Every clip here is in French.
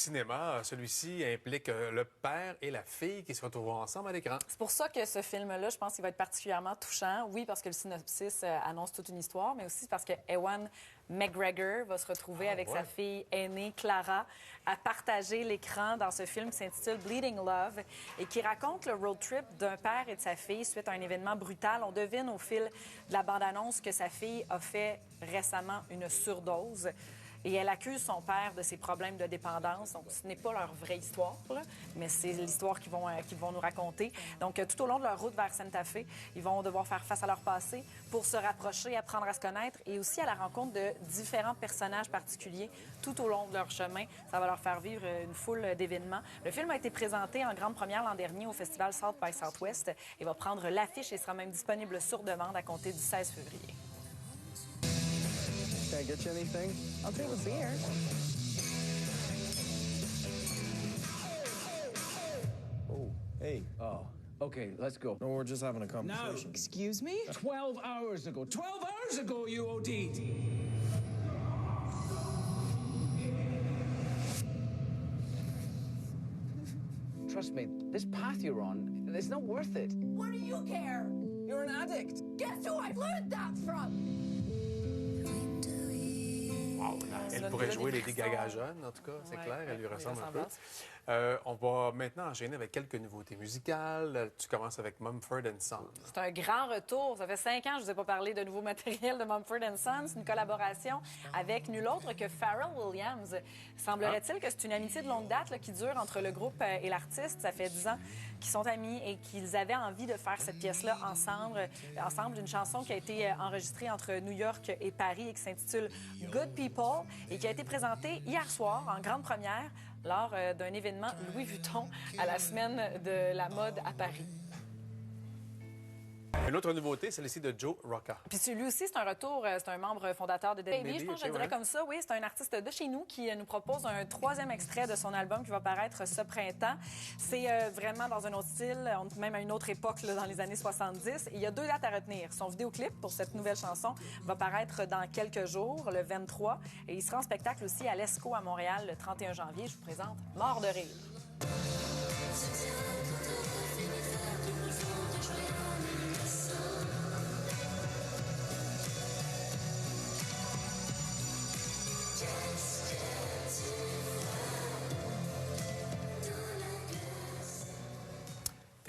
cinéma. Celui-ci implique le père et la fille qui se retrouvent ensemble à l'écran. C'est pour ça que ce film-là, je pense qu'il va être particulièrement touchant. Oui, parce que le synopsis annonce toute une histoire, mais aussi parce que Ewan McGregor va se retrouver avec sa fille aînée, Clara, à partager l'écran dans ce film qui s'intitule Bleeding Love et qui raconte le road trip d'un père et de sa fille suite à un événement brutal. On devine au fil de la bande-annonce que sa fille a fait récemment une surdose. Et elle accuse son père de ses problèmes de dépendance. Donc, ce n'est pas leur vraie histoire, là, mais c'est l'histoire qu'ils vont nous raconter. Donc, tout au long de leur route vers Santa Fe, ils vont devoir faire face à leur passé pour se rapprocher, apprendre à se connaître et aussi à la rencontre de différents personnages particuliers tout au long de leur chemin. Ça va leur faire vivre une foule d'événements. Le film a été présenté en grande première l'an dernier au festival South by Southwest et va prendre l'affiche et sera même disponible sur demande à compter du 16 février. Can I get you anything? I'll take a beer. Oh, hey. Oh, okay, let's go. No, we're just having a conversation. No. Excuse me? 12 hours ago. 12 hours ago, you OD'd. Trust me, this path you're on, it's not worth it. What do you care? You're an addict. Guess who I learned that from? Wow. Elle pourrait jouer Lady Gaga jeune, en tout cas, c'est clair, elle lui ressemble un peu. On va maintenant enchaîner avec quelques nouveautés musicales. Tu commences avec Mumford & Sons. C'est un grand retour. Ça fait 5 ans que je vous ai pas parlé de nouveau matériel de Mumford & Sons. Une collaboration avec nul autre que Pharrell Williams. Semblerait-il que c'est une amitié de longue date là, qui dure entre le groupe et l'artiste. Ça fait 10 ans qu'ils sont amis et qu'ils avaient envie de faire cette pièce-là ensemble. Une chanson qui a été enregistrée entre New York et Paris et qui s'intitule Good People et qui a été présentée hier soir en grande première lors d'un événement Louis Vuitton à la semaine de la mode à Paris. Une autre nouveauté, celle-ci de Joe Rocca. Puis lui aussi, c'est un retour, c'est un membre fondateur de Dead Baby, je pense que je dirais comme ça. Oui, c'est un artiste de chez nous qui nous propose un 3e extrait de son album qui va paraître ce printemps. C'est vraiment dans un autre style, même à une autre époque, là, dans les années 70. Et il y a 2 dates à retenir. Son vidéoclip pour cette nouvelle chanson va paraître dans quelques jours, le 23. Et il sera en spectacle aussi à l'ESCO à Montréal le 31 janvier. Je vous présente Mort de rire.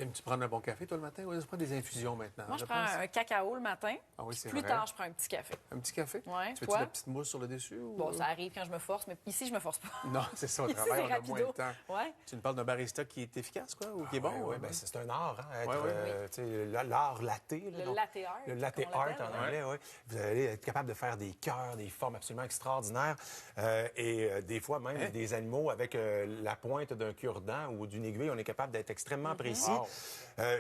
Aimes-tu prendre un bon café, toi, le matin? Ou tu prends des infusions maintenant? Moi, je prends un cacao le matin. Ah oui, c'est Plus vrai. tard, je prends un petit café. Un petit café? Ouais, Tu fais-tu toi? la petite mousse sur le dessus? Ou... Bon, ça arrive quand je me force, mais ici, je me force pas. Non, c'est ça, au Ici, travail, c'est on a moins de rapido. temps. Ouais. Tu nous parles d'un barista qui est efficace, quoi, ou qui est bon? Oui, Ouais, ben, c'est un art, hein, être, Ouais. tu sais, l'art latte. Là, Le latte art. Le latte qu'on art l'appelle, en anglais, oui. Vous allez être capable de faire des cœurs, des formes absolument extraordinaires et des fois même des animaux avec la pointe d'un cure-dent ou d'une aiguille, on est capable d'être extrêmement précis. Wow.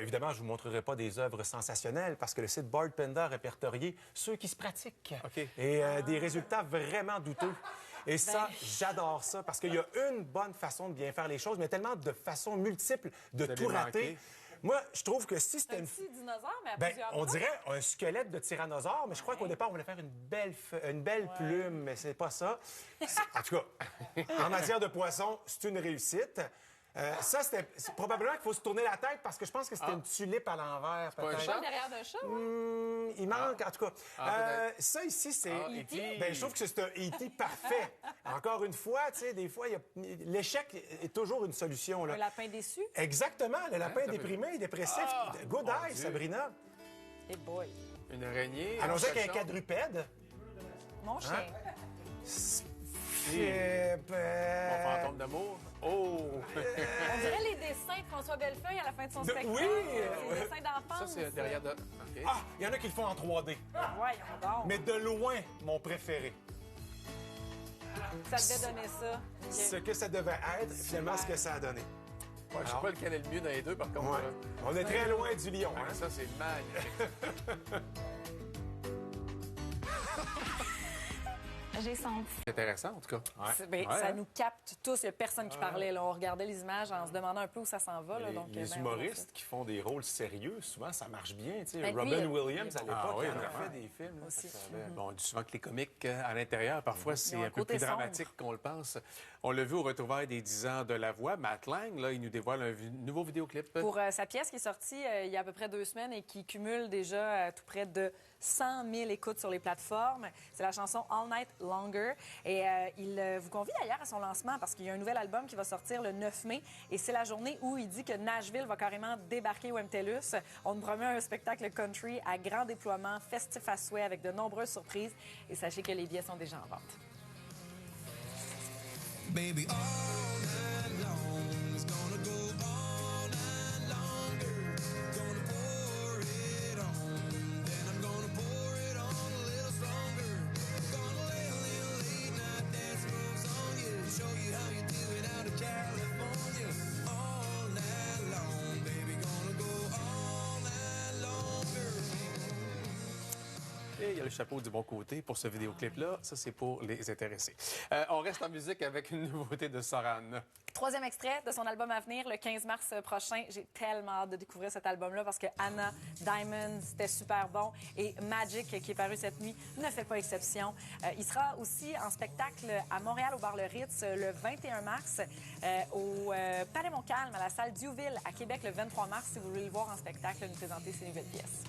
Évidemment, je vous montrerai pas des œuvres sensationnelles parce que le site Board Panda a répertorié ceux qui se pratiquent OK. et des résultats vraiment douteux. Et ça, j'adore ça parce qu'il y a une bonne façon de bien faire les choses, mais tellement de façons multiples de Vous tout allez rater. manquer. Moi, je trouve que si c'était Un une... petit dinosaure, mais à Ben, plusieurs on bras. dirait un squelette de tyrannosaure, mais je crois qu'au départ, on voulait faire une belle plume, mais c'est pas ça. En tout cas, en matière de poisson, c'est une réussite. Ça, c'est probablement qu'il faut se tourner la tête parce que je pense que c'était une tulipe à l'envers, pas un peut-être. chat? Pas derrière d'un chat, ouais. Il manque, en tout cas. peut-être. Ça, ici, c'est... E.T. Ben, je trouve que c'est un E.T. parfait. Encore une fois, tu sais, des fois, l'échec est toujours une solution. Là. Un lapin déçu. Exactement, le lapin t'as déprimé, dépressif. Good mon eye, Dieu. Sabrina. Hey boy. Une araignée. Allons-y avec un cochon. quadrupède. Mon chien. Mon fantôme d'amour. Oh! On dirait les dessins de François Bellefeuille à la fin de son spectacle. oui, Les dessins d'enfance. Ça, c'est derrière de... OK. Ah, il y en a qui le font en 3D. Voyons donc. Mais de loin, mon préféré. Ça devait donner ça. OK. Ce que ça devait être, finalement, ce que ça a donné. Ouais, je sais pas lequel est le mieux dans les deux, par contre. Ouais. On est très loin du lion, hein? Ça, c'est magnifique. J'ai senti. C'est intéressant, en tout cas. Ça nous capte tous. Il n'y a personne qui parlait. Là. On regardait les images en se demandant un peu où ça s'en va. Là, donc, Les ben, humoristes qui font des rôles sérieux, souvent, ça marche bien. Tu sais, Ben, Robin lui, Williams, à l'époque, oui, il en a vraiment. fait des films. là, Aussi. ça avait- Bon, on dit souvent que les comiques à l'intérieur, parfois, c'est ont un un peu côté plus sombre. dramatique qu'on le pense. On l'a vu au retrouvailles des 10 ans de La Voix. Matt Lang, là, il nous dévoile un nouveau vidéoclip. Pour sa pièce qui est sortie il y a à peu près 2 semaines et qui cumule déjà tout près de 100 000 écoutes sur les plateformes. C'est la chanson All Night Longer. Et il vous convie d'ailleurs à son lancement parce qu'il y a un nouvel album qui va sortir le 9 mai. Et c'est la journée où il dit que Nashville va carrément débarquer au MTLUS. On nous promet un spectacle country à grand déploiement, festif à souhait avec de nombreuses surprises. Et sachez que les billets sont déjà en vente. Baby, all night long is gonna go all night longer. Gonna pour it on, then I'm gonna pour it on a little stronger. Gonna lay a little late night dance moves on you, show you how you do it out of California. All night long, baby, gonna go all night longer. Et il y a le chapeau du bon côté pour ce vidéoclip-là. Ça, c'est pour les intéressés. On reste en musique avec une nouveauté de Soran. 3e extrait de son album à venir, le 15 mars prochain. J'ai tellement hâte de découvrir cet album-là parce que Anna, Diamond, c'était super bon. Et Magic, qui est paru cette nuit, ne fait pas exception. Il sera aussi en spectacle à Montréal, au bar Le Ritz, le 21 mars, au Palais Montcalm, à la salle Diouville, à Québec, le 23 mars, si vous voulez le voir en spectacle, nous présenter ses nouvelles pièces.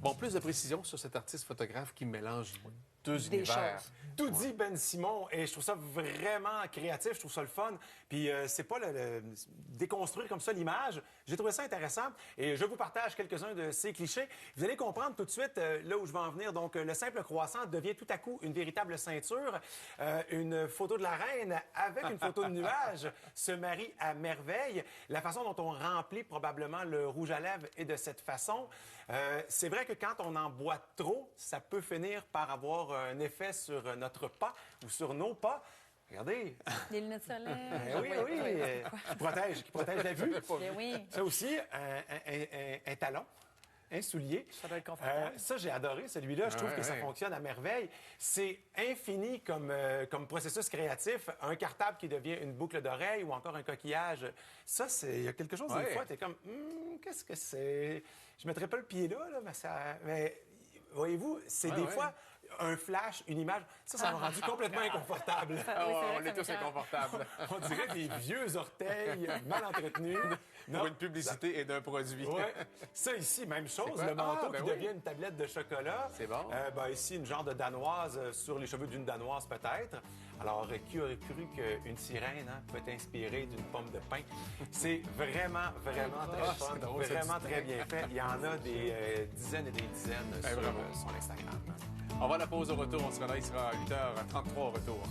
Bon, plus de précision sur cet artiste photographe qui mélange deux Des univers. choses. Tout dit Ben Simon, et je trouve ça vraiment créatif, je trouve ça le fun. Puis c'est pas déconstruire comme ça l'image. J'ai trouvé ça intéressant et je vous partage quelques-uns de ces clichés. Vous allez comprendre tout de suite là où je vais en venir. Donc, le simple croissant devient tout à coup une véritable ceinture. Une photo de la reine avec une photo de nuage se marie à merveille. La façon dont on remplit probablement le rouge à lèvres est de cette façon. C'est vrai que quand on en boit trop, ça peut finir par avoir un effet sur notre pas ou sur nos pas. Regardez. Les lunettes solaires. Oui, qui protège la vue. Bien oui. Ça aussi, un talon. Un soulier. Ça doit être confortable. Ça, j'ai adoré celui-là. Je trouve que ça fonctionne à merveille. C'est infini comme processus créatif. Un cartable qui devient une boucle d'oreille ou encore un coquillage. Ça, il y a quelque chose des fois, tu es comme, qu'est-ce que c'est? Je ne mettrais pas le pied là, mais voyez-vous, c'est des fois un flash, une image. Ça m'a rendu complètement inconfortable. On est tous inconfortables. On dirait des vieux orteils mal entretenus. Pour une publicité et d'un produit. Ouais. Ça ici, même chose. Le manteau qui devient une tablette de chocolat. C'est bon. Ici, une genre de danoise sur les cheveux d'une danoise, peut-être. Alors, qui aurait cru qu'une sirène peut être inspirée d'une pomme de pin? C'est vraiment très fun. Drôle, vraiment très bien fait. Il y en a des dizaines et des dizaines sur son Instagram. On va à la pause au retour. On sera là. Il sera à 8h33 au retour.